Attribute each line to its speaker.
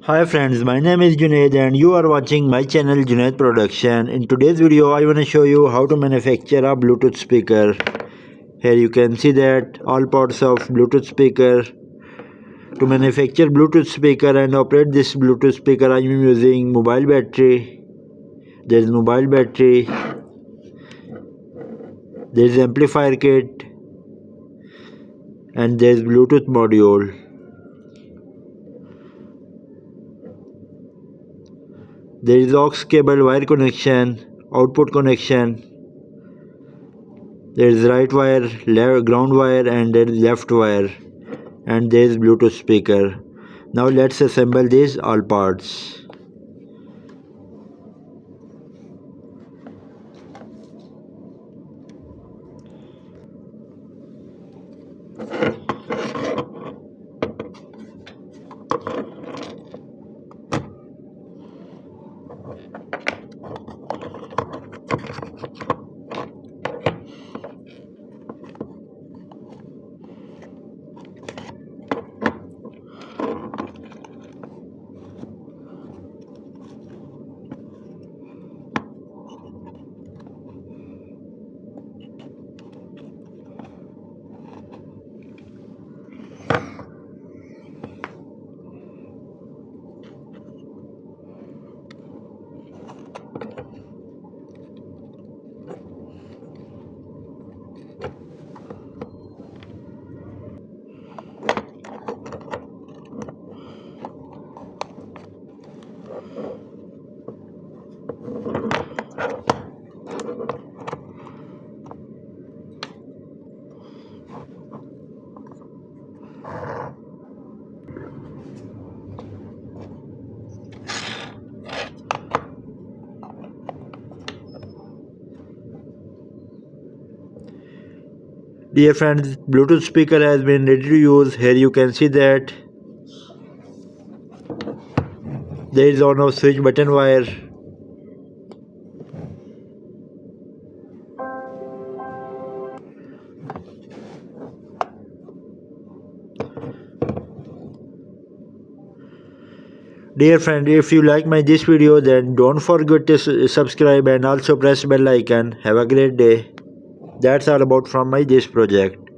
Speaker 1: Hi friends, my name is Junaid and you are watching my channel Junaid Production. In today's video I want to show you how to manufacture a Bluetooth speaker. Here you can see that all parts of Bluetooth speaker. To manufacture Bluetooth speaker and operate this Bluetooth speaker I am using mobile battery. There is mobile battery. There is amplifier kit and there is Bluetooth module. There is aux cable wire connection, output connection. There is right wire, ground wire and there is left wire. And there is Bluetooth speaker. Now let's assemble these all parts. Dear friends, Bluetooth speaker has been ready to use. Here you can see that there is on off switch button wire. Dear friend, if you like this video then don't forget to subscribe and also press bell icon. Have a great day. That's all about from this project.